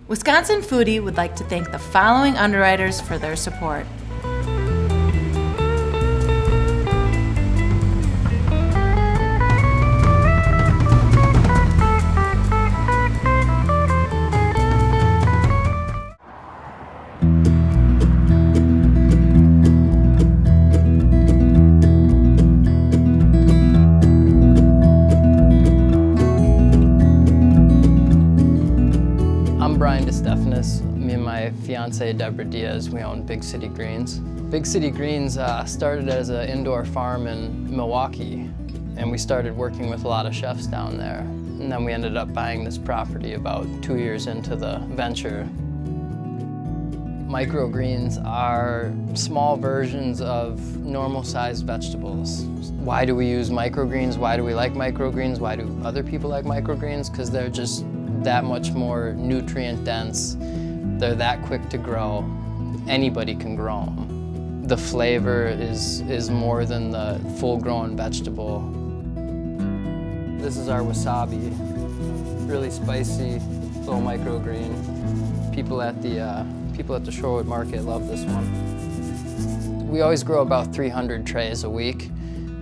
Wisconsin Foodie would like to thank the following underwriters for their support. I'm Bryan De Stefanis. Me and my fiance Deb Diaz, we own Big City Greens. Big City Greens started as an indoor farm in Milwaukee, and we started working with a lot of chefs down there. And then we ended up buying this property about 2 years into the venture. Microgreens are small versions of normal-sized vegetables. Why do we use microgreens? Why do we like microgreens? Why do other people like microgreens? Because they're just that much more nutrient dense. They're that quick to grow. Anybody can grow them. The flavor is more than the full-grown vegetable. This is our wasabi. Really spicy little microgreen. People at the Shorewood Market love this one. We always grow about 300 trays a week,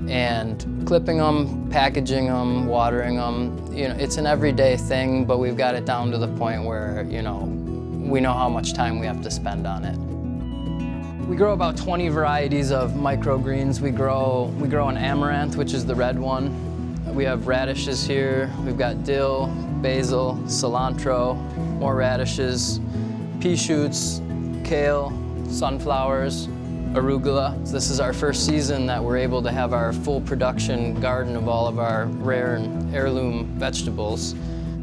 and clipping them, packaging them, watering them, it's an everyday thing, but we've got it down to the point where, we know how much time we have to spend on it. We grow about 20 varieties of microgreens. We grow an amaranth, which is the red one. We have radishes here. We've got dill, basil, cilantro, more radishes, pea shoots, kale, sunflowers, arugula. This is our first season that we're able to have our full production garden of all of our rare and heirloom vegetables.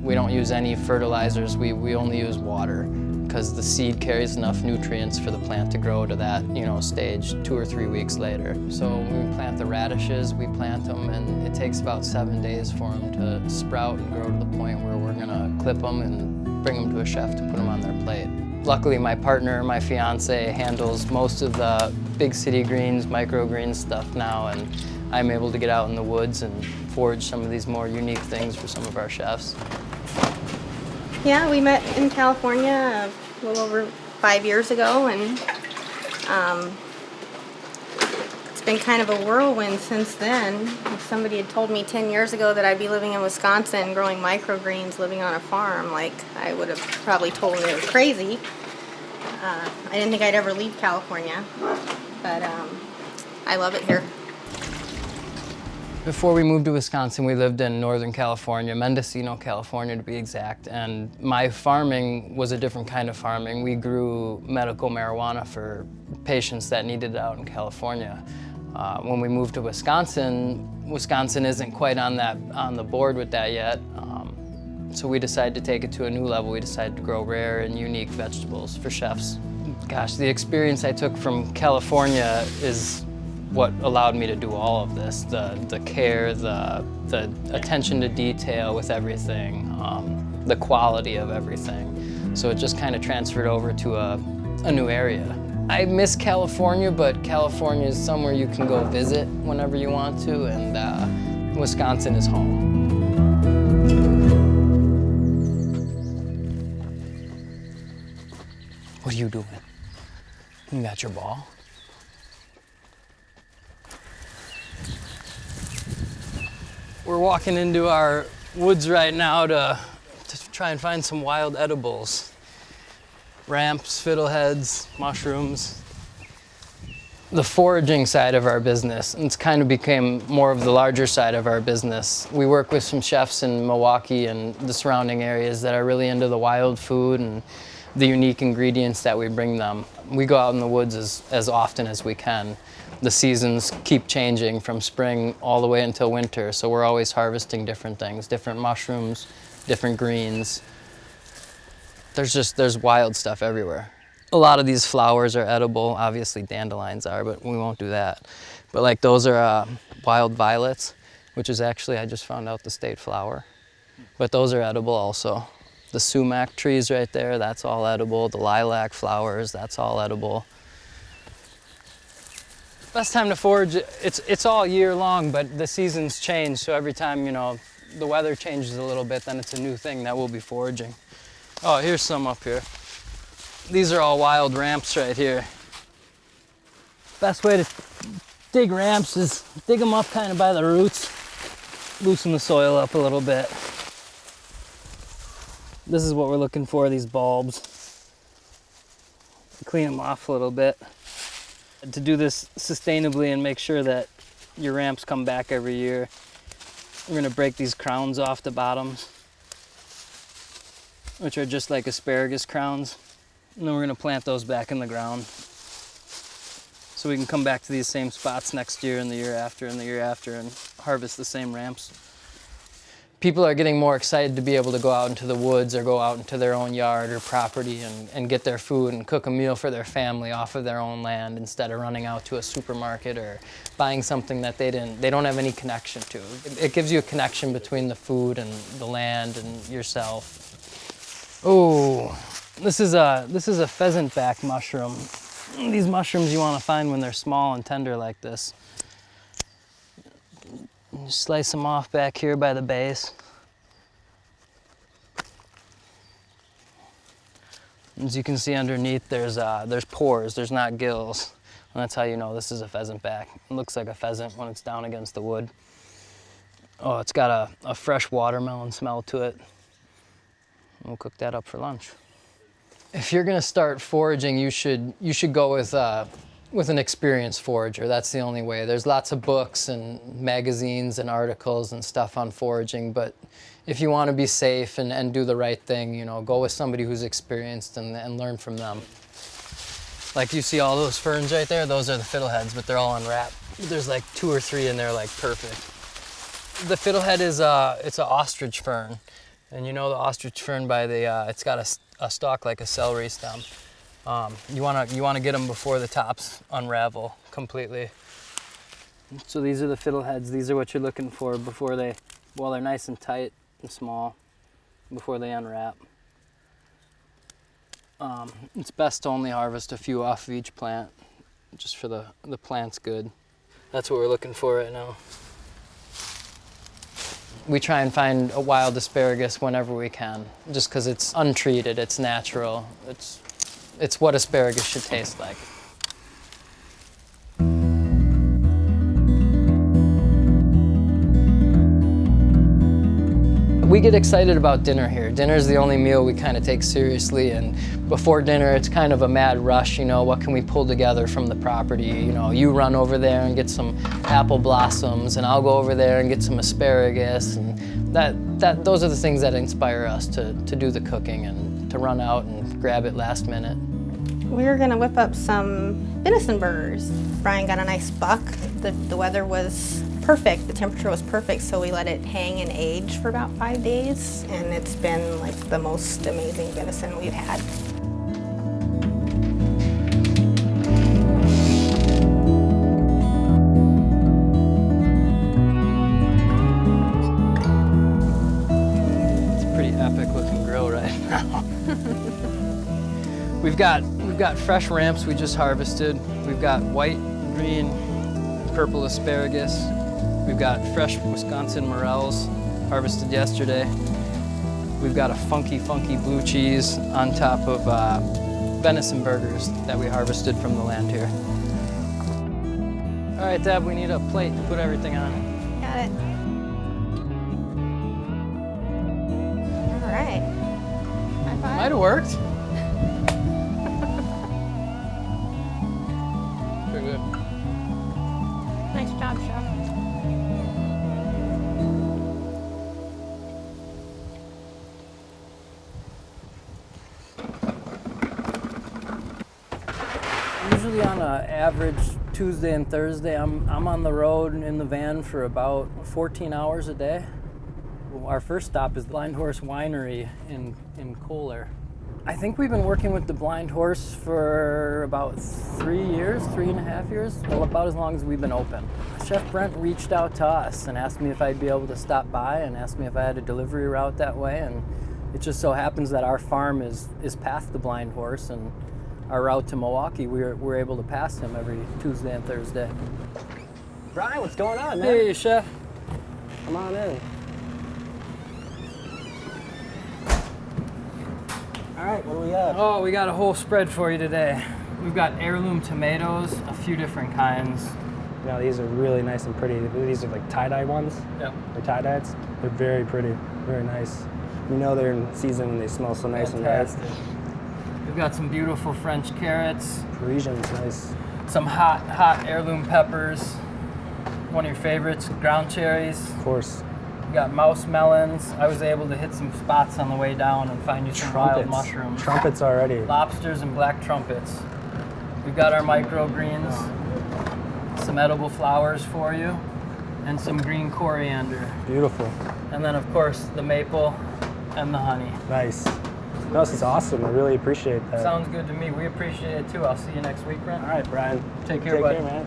We don't use any fertilizers, we only use water, because the seed carries enough nutrients for the plant to grow to that stage 2 or 3 weeks later. So when we plant the radishes, we plant them, and it takes about 7 days for them to sprout and grow to the point where we're gonna clip them and bring them to a chef to put them on their plate. Luckily, my partner, my fiance, handles most of the Big City Greens, microgreens stuff now, and I'm able to get out in the woods and forage some of these more unique things for some of our chefs. Yeah, we met in California a little over 5 years ago, and it's been kind of a whirlwind since then. If somebody had told me 10 years ago that I'd be living in Wisconsin growing microgreens, living on a farm, I would have probably told them they were crazy. I didn't think I'd ever leave California, but I love it here. Before we moved to Wisconsin, we lived in Northern California, Mendocino, California to be exact, and my farming was a different kind of farming. We grew medical marijuana for patients that needed it out in California. When we moved to Wisconsin, Wisconsin isn't quite on the board with that yet, so we decided to take it to a new level. We decided to grow rare and unique vegetables for chefs. Gosh, the experience I took from California is what allowed me to do all of this. The care, the attention to detail with everything, the quality of everything. So it just kind of transferred over to a new area. I miss California, but California is somewhere you can go visit whenever you want to, and Wisconsin is home. What are you doing? You got your ball? We're walking into our woods right now to try and find some wild edibles. Ramps, fiddleheads, mushrooms. The foraging side of our business, it's kind of became more of the larger side of our business. We work with some chefs in Milwaukee and the surrounding areas that are really into the wild food and the unique ingredients that we bring them. We go out in the woods as often as we can. The seasons keep changing from spring all the way until winter, so we're always harvesting different things, different mushrooms, different greens. There's wild stuff everywhere. A lot of these flowers are edible. Obviously dandelions are, but we won't do that. But those are wild violets, which is actually, I just found out, the state flower. But those are edible also. The sumac trees right there, that's all edible. The lilac flowers, that's all edible. Best time to forage, it's all year long, but the seasons change, so every time, the weather changes a little bit, then it's a new thing that we'll be foraging. Oh, here's some up here. These are all wild ramps right here. Best way to dig ramps is dig them up kind of by the roots, loosen the soil up a little bit. This is what we're looking for, these bulbs. Clean them off a little bit. To do this sustainably and make sure that your ramps come back every year, we're gonna break these crowns off the bottoms, which are just like asparagus crowns. And then we're gonna plant those back in the ground. So we can come back to these same spots next year and the year after and the year after and harvest the same ramps. People are getting more excited to be able to go out into the woods or go out into their own yard or property and get their food and cook a meal for their family off of their own land instead of running out to a supermarket or buying something that they don't have any connection to. It gives you a connection between the food and the land and yourself. Oh, this is a pheasant back mushroom. These mushrooms you want to find when they're small and tender like this. You slice them off back here by the base. As you can see underneath, there's pores, there's not gills. And that's how you know this is a pheasant back. It looks like a pheasant when it's down against the wood. Oh, it's got a fresh watermelon smell to it. We'll cook that up for lunch. If you're gonna start foraging, you should go with an experienced forager. That's the only way. There's lots of books and magazines and articles and stuff on foraging, but if you want to be safe and do the right thing, you know, go with somebody who's experienced and learn from them. Like you see all those ferns right there, those are the fiddleheads, but they're all unwrapped. There's like 2 or 3 in there, like perfect. The fiddlehead is it's an ostrich fern, and you know the ostrich fern by the it's got a stalk like a celery stem. You want to get them before the tops unravel completely. So these are the fiddleheads. These are what you're looking for before they're nice and tight and small, before they unwrap. It's best to only harvest a few off of each plant, just for the plant's good. That's what we're looking for right now. We try and find a wild asparagus whenever we can, just because it's untreated, it's natural, it's what asparagus should taste like. We get excited about dinner here. Dinner's the only meal we kind of take seriously, and before dinner it's kind of a mad rush, you know, what can we pull together from the property? You know, you run over there and get some apple blossoms, and I'll go over there and get some asparagus, and those are the things that inspire us to do the cooking and to run out and grab it last minute. We were gonna whip up some venison burgers. Bryan got a nice buck. The weather was perfect, the temperature was perfect, so we let it hang and age for about 5 days, and it's been like the most amazing venison we've had. It's a pretty epic looking grill right now. We've got fresh ramps we just harvested. We've got white, green, purple asparagus. We've got fresh Wisconsin morels harvested yesterday. We've got a funky blue cheese on top of venison burgers that we harvested from the land here. All right, Deb, we need a plate to put everything on. Got it. All right. High five. Might have worked. Pretty good. Nice job, Chef. Usually on an average Tuesday and Thursday, I'm on the road in the van for about 14 hours a day. Our first stop is Blind Horse Winery in Kohler. I think we've been working with the Blind Horse for about 3.5 years, well, about as long as we've been open. Chef Brent reached out to us and asked me if I'd be able to stop by and asked me if I had a delivery route that way, and it just so happens that our farm is past the Blind Horse, and our route to Milwaukee, we're able to pass him every Tuesday and Thursday. Bryan, what's going on, man? Hey, Chef. Come on in. All right, what do we have? Oh, we got a whole spread for you today. We've got heirloom tomatoes, a few different kinds. Now these are really nice and pretty. These are like tie-dye ones. Yep. They're tie-dyes. They're very pretty, very nice. You know they're in season when they smell so nice Fantastic. and nice. We've got some beautiful French carrots, Parisian's nice. some hot heirloom peppers, one of your favorites, ground cherries. Of course. We got mouse melons. I was able to hit some spots on the way down and find you some wild mushrooms. Trumpets already. Lobsters and black trumpets. We've got our microgreens, some edible flowers for you, and some green coriander. Beautiful. And then, of course, the maple and the honey. Nice. No, this is awesome. I really appreciate that. Sounds good to me. We appreciate it too. I'll see you next week, Brent. All right, Brian. Take care, bud. man.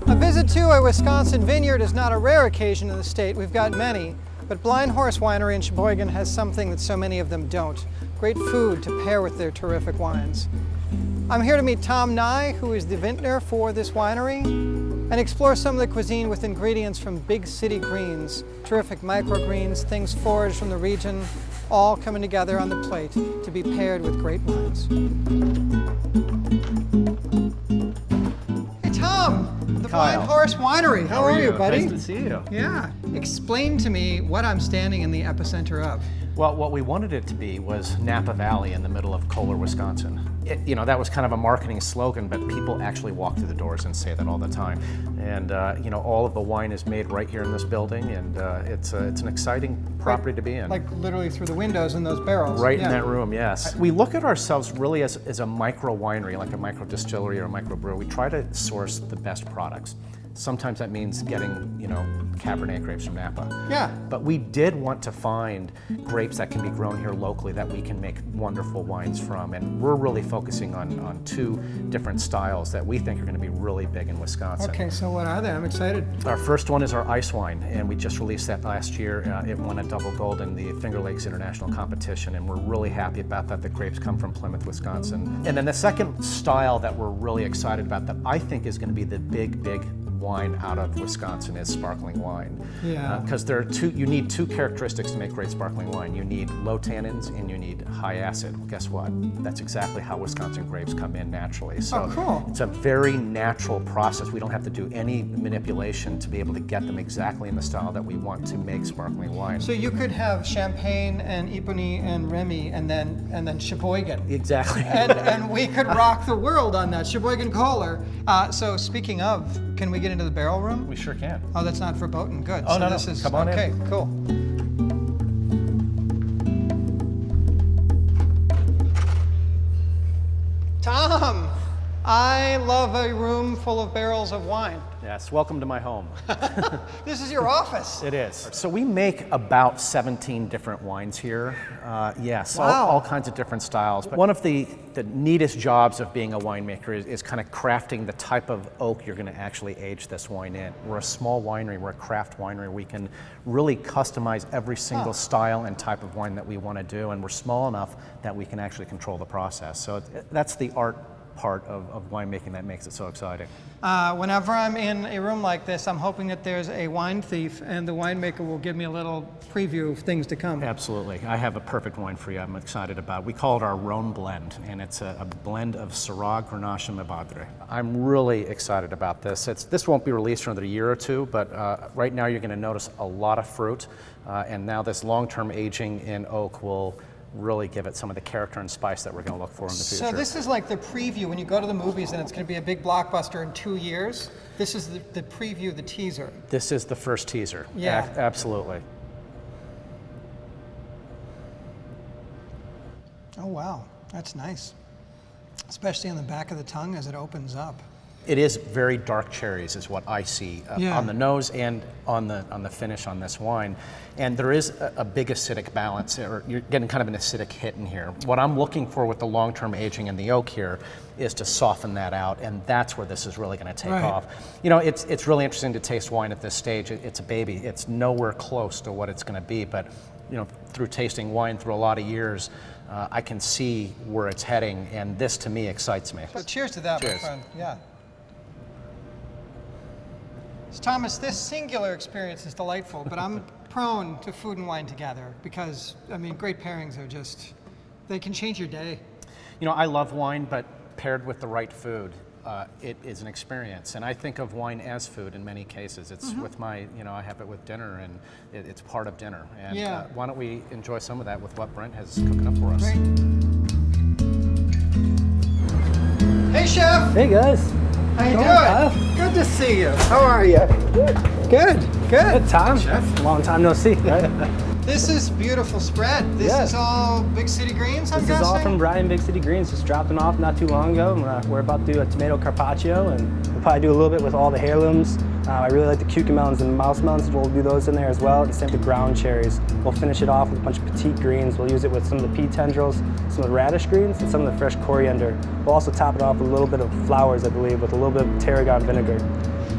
A visit to a Wisconsin vineyard is not a rare occasion in the state. We've got many, but Blind Horse Winery in Sheboygan has something that so many of them don't. Great food to pair with their terrific wines. I'm here to meet Tom Nye, who is the vintner for this winery, and explore some of the cuisine with ingredients from Big City Greens, terrific microgreens, things foraged from the region, all coming together on the plate to be paired with great wines. Hey Tom, the Blind Horse Winery. How are you, buddy? Nice to see you. Yeah. Explain to me what I'm standing in the epicenter of. Well, what we wanted it to be was Napa Valley in the middle of Kohler, Wisconsin. That was kind of a marketing slogan, but people actually walk through the doors and say that all the time. And all of the wine is made right here in this building, and it's an exciting property to be in. Like literally through the windows in those barrels. Right in that room, yes. We look at ourselves really as a micro winery, like a micro distillery or a micro brewer. We try to source the best products. Sometimes that means getting, Cabernet grapes from Napa. Yeah. But we did want to find grapes that can be grown here locally that we can make wonderful wines from. And we're really focusing on two different styles that we think are going to be really big in Wisconsin. Okay, so what are they? I'm excited. Our first one is our ice wine, and we just released that last year. It won a double gold in the Finger Lakes International Competition, and we're really happy about that. The grapes come from Plymouth, Wisconsin. And then the second style that we're really excited about that I think is going to be the big wine out of Wisconsin is sparkling wine. Yeah. Because you need two characteristics to make great sparkling wine. You need low tannins and you need high acid. Well, guess what? That's exactly how Wisconsin grapes come in naturally. So cool. It's a very natural process. We don't have to do any manipulation to be able to get them exactly in the style that we want to make sparkling wine. So you could have Champagne and Ypony and Remy and then Sheboygan. Exactly. And we could rock the world on that. Sheboygan Kohler. So speaking of, can we get into the barrel room? We sure can. Oh, that's not verboten. Good. Oh, so no, this no. is Come on in. okay, cool. Tom, I love a room full of barrels of wine. Yes, welcome to my home. This is your office. It is. So we make about 17 different wines here. Yes, Wow. all kinds of different styles. But one of the neatest jobs of being a winemaker is kind of crafting the type of oak you're going to actually age this wine in. We're a small winery, we're a craft winery. We can really customize every single style and type of wine that we want to do, and we're small enough that we can actually control the process. So that's the art part of winemaking that makes it so exciting. Whenever I'm in a room like this, I'm hoping that there's a wine thief and the winemaker will give me a little preview of things to come. Absolutely. I have a perfect wine for you I'm excited about. We call it our Rhone blend, and it's a blend of Syrah, Grenache, and Mourvedre. I'm really excited about this. This won't be released for another year or two, but right now you're going to notice a lot of fruit, and now this long-term aging in oak will really give it some of the character and spice that we're going to look for in the future. So this is like the preview when you go to the movies and it's going to be a big blockbuster in 2 years. This is the preview, the teaser. This is the first teaser. Yeah. Absolutely. Oh wow, that's nice. Especially on the back of the tongue as it opens up. It is very dark cherries is what I see Yeah. on the nose and on the finish on this wine. And there is a big acidic balance, or you're getting kind of an acidic hit in here. What I'm looking for with the long-term aging in the oak here is to soften that out, and that's where this is really going to take Right. off. It's really interesting to taste wine at this stage. It's a baby. It's nowhere close to what it's going to be, but through tasting wine through a lot of years, I can see where it's heading, and this to me excites me. So cheers to that, my Cheers. friend. Yeah. So Thomas, this singular experience is delightful, but I'm prone to food and wine together because, I mean, great pairings are just, they can change your day. You know, I love wine, but paired with the right food, it is an experience. And I think of wine as food in many cases. It's with my, you know, I have it with dinner, and it's part of dinner. And why don't we enjoy some of that with what Brent has cooking up for us. Great. Hey, Chef. Hey guys. How you doing? Kyle. Good to see you. How are you? Good. Good, Tom. Long time no see, right? This is beautiful spread. This is all Big City Greens, I'm This guessing? is all from Bryan Big City Greens, just dropped them off not too long ago. We're about to do a tomato carpaccio, and we'll probably do a little bit with all the heirlooms. I really like the cucamelons and mouse melons, we'll do those in there as well, and same with the ground cherries. We'll finish it off with a bunch of petite greens. We'll use it with some of the pea tendrils, some of the radish greens, and some of the fresh coriander. We'll also top it off with a little bit of flowers, I believe, with a little bit of tarragon vinegar.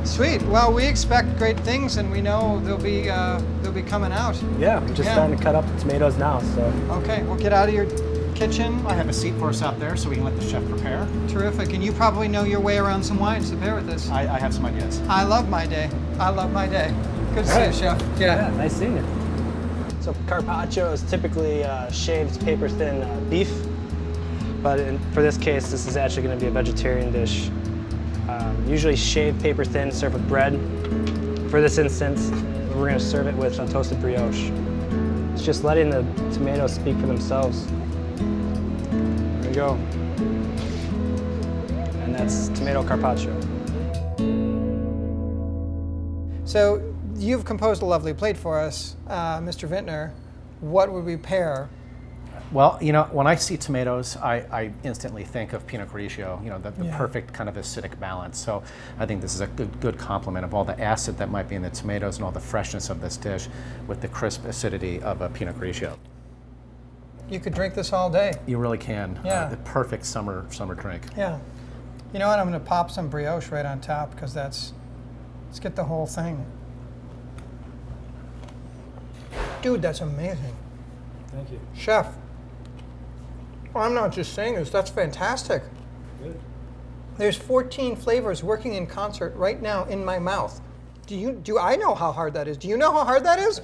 Sweet. Well, we expect great things, and we know they'll be coming out. Yeah, we're just starting to cut up the tomatoes now, so. Okay, we'll get out of your kitchen. I have a seat for us out there so we can let the chef prepare. Terrific. And you probably know your way around some wines to pair with this. I have some ideas. I love my day. I love my day. Good to see you, Chef. Yeah, nice seeing you. So carpaccio is typically shaved paper-thin beef, but for this case, this is actually going to be a vegetarian dish. Usually shaved paper-thin, served with bread. For this instance, we're going to serve it with toasted brioche. It's just letting the tomatoes speak for themselves. There we go. And that's tomato carpaccio. So you've composed a lovely plate for us, Mr. Vintner. What would we pair? Well, you know, when I see tomatoes, I instantly think of Pinot Grigio, you know, the perfect kind of acidic balance. So I think this is a good complement of all the acid that might be in the tomatoes and all the freshness of this dish with the crisp acidity of a Pinot Grigio. You could drink this all day. You really can. Yeah. The perfect summer drink. Yeah. You know what? I'm going to pop some brioche right on top because let's get the whole thing. Dude, that's amazing. Thank you. Chef. I'm not just saying this, that's fantastic. Good. There's 14 flavors working in concert right now in my mouth. Do I know how hard that is? Do you know how hard that is?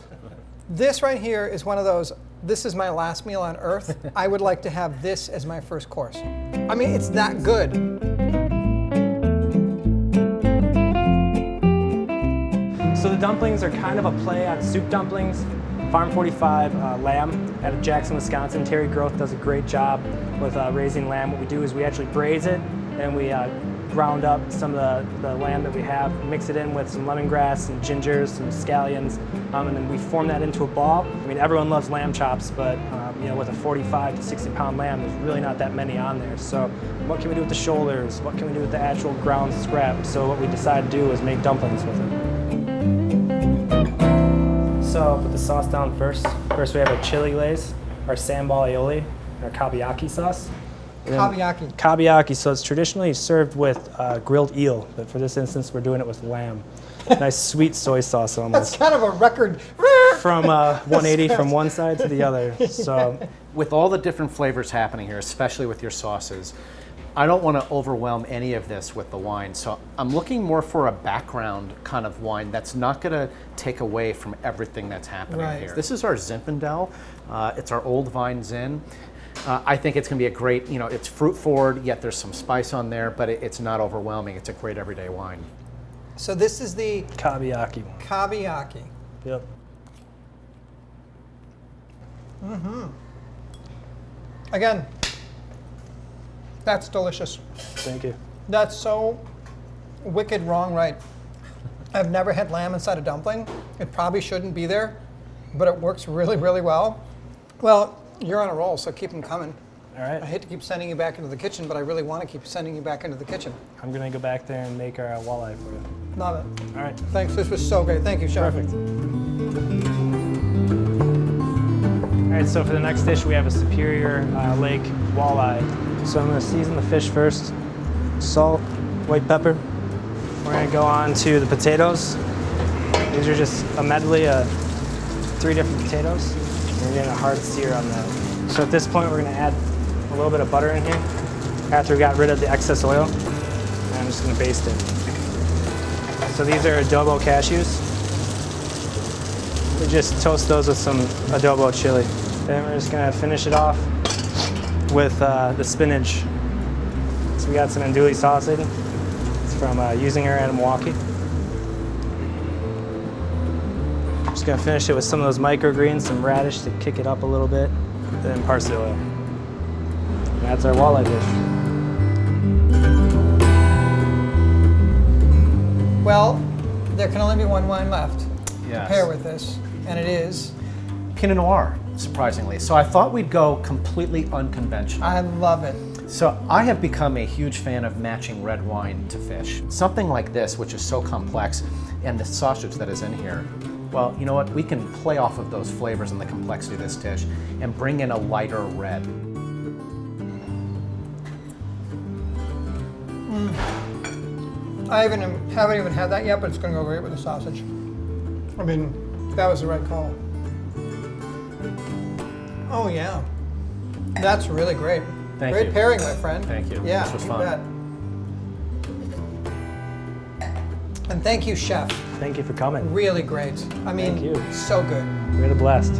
This right here is one of those, this is my last meal on earth. I would like to have this as my first course. I mean, it's that good. So the dumplings are kind of a play on soup dumplings. Farm 45 lamb out of Jackson, Wisconsin. Terry Groth does a great job with raising lamb. What we do is we actually braise it, and we ground up some of the lamb that we have, mix it in with some lemongrass, some gingers, some scallions, and then we form that into a ball. I mean, everyone loves lamb chops, but you know, with a 45 to 60 pound lamb, there's really not that many on there. So what can we do with the shoulders? What can we do with the actual ground scrap? So what we decided to do is make dumplings with it. So I'll put the sauce down first. First we have our chili glaze, our sambal aioli, and our kabayaki sauce. Kabayaki. Kabayaki, so it's traditionally served with grilled eel, but for this instance we're doing it with lamb. Nice sweet soy sauce almost. That's kind of a record. From 180 from one side to the other. So With all the different flavors happening here, especially with your sauces, I don't want to overwhelm any of this with the wine, so I'm looking more for a background kind of wine that's not going to take away from everything that's happening here. This is our Zinfandel. It's our old vine Zin. I think it's going to be a great, you know, it's fruit forward, yet there's some spice on there, but it's not overwhelming. It's a great everyday wine. So this is the kabayaki. kabayaki. Yep. Again, that's delicious. Thank you. That's so wicked wrong right. I've never had lamb inside a dumpling. It probably shouldn't be there, but it works really, really well. Well, you're on a roll, so keep them coming. All right. I hate to keep sending you back into the kitchen, but I really want to keep sending you back into the kitchen. I'm going to go back there and make our walleye for you. Love it. All right. Thanks, this was so great. Thank you, Chef. Perfect. All right, so for the next dish, we have a Superior Lake walleye. So I'm going to season the fish first. Salt, white pepper. We're going to go on to the potatoes. These are just a medley of 3 different potatoes. We're getting a hard sear on that. So at this point, we're going to add a little bit of butter in here after we got rid of the excess oil. And I'm just going to baste it. So these are adobo cashews. We just toast those with some adobo chili. Then we're just gonna finish it off with the spinach. So we got some andouille sausage. It's from Usinger out of Milwaukee. Just gonna finish it with some of those microgreens, some radish to kick it up a little bit, then parsley oil. And that's our walleye dish. Well, there can only be one wine left to Yes. pair with this, and it is. Pinot Noir, surprisingly. So I thought we'd go completely unconventional. I love it. So I have become a huge fan of matching red wine to fish. Something like this, which is so complex, and the sausage that is in here, well, you know what? We can play off of those flavors and the complexity of this dish and bring in a lighter red. I haven't even had that yet, but it's going to go great with the sausage. I mean, that was the right call. Oh yeah, that's really great. Thank Great you. pairing, my friend. Thank you. Yeah, This was you fun. bet. And thank you, chef. Thank you for coming. Really great. I mean, Thank you. so good. We had a blast.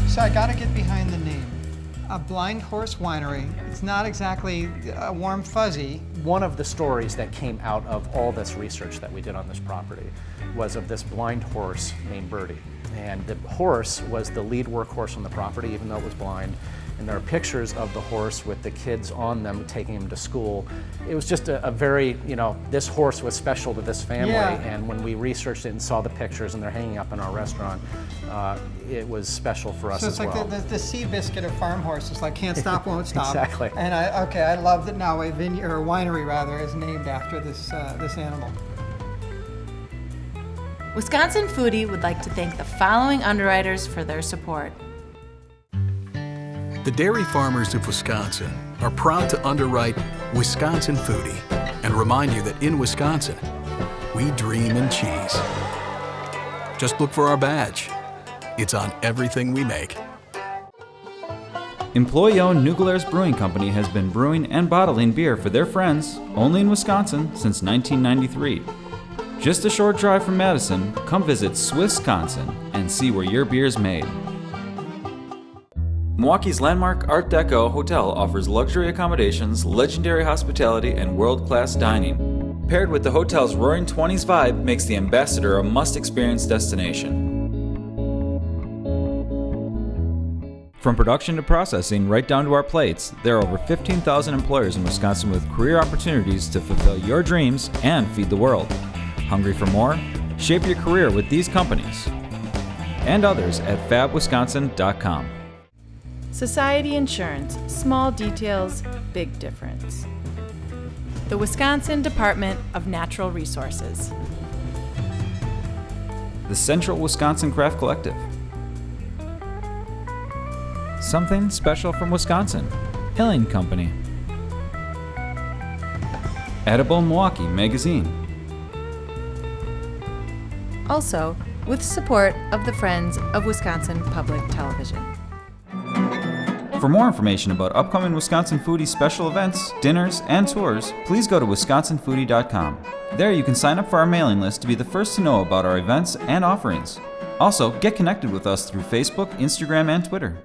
So I got to get behind the name. A Blind Horse Winery. It's not exactly a warm fuzzy. One of the stories that came out of all this research that we did on this property was of this blind horse named Birdie. And the horse was the lead workhorse on the property, even though it was blind. And there are pictures of the horse with the kids on them taking him to school. It was just a very, you know, this horse was special to this family. Yeah. And when we researched it and saw the pictures and they're hanging up in our restaurant, it was special for us So it's as like well. the sea biscuit of farm horses, like can't stop, won't stop. Exactly. And I love that now a vineyard or a winery rather is named after this this animal. Wisconsin Foodie would like to thank the following underwriters for their support. The dairy farmers of Wisconsin are proud to underwrite Wisconsin Foodie and remind you that in Wisconsin, we dream in cheese. Just look for our badge. It's on everything we make. Employee-owned New Glarus Brewing Company has been brewing and bottling beer for their friends only in Wisconsin since 1993. Just a short drive from Madison, come visit Swissconsin and see where your beer is made. Milwaukee's landmark Art Deco Hotel offers luxury accommodations, legendary hospitality, and world-class dining. Paired with the hotel's Roaring 20s vibe makes the Ambassador a must-experience destination. From production to processing, right down to our plates, there are over 15,000 employers in Wisconsin with career opportunities to fulfill your dreams and feed the world. Hungry for more? Shape your career with these companies and others at fabwisconsin.com. Society Insurance, small details, big difference. The Wisconsin Department of Natural Resources. The Central Wisconsin Craft Collective. Something special from Wisconsin. Hilling Company. Edible Milwaukee Magazine. Also, with support of the Friends of Wisconsin Public Television. For more information about upcoming Wisconsin Foodie special events, dinners, and tours, please go to wisconsinfoodie.com. There you can sign up for our mailing list to be the first to know about our events and offerings. Also, get connected with us through Facebook, Instagram, and Twitter.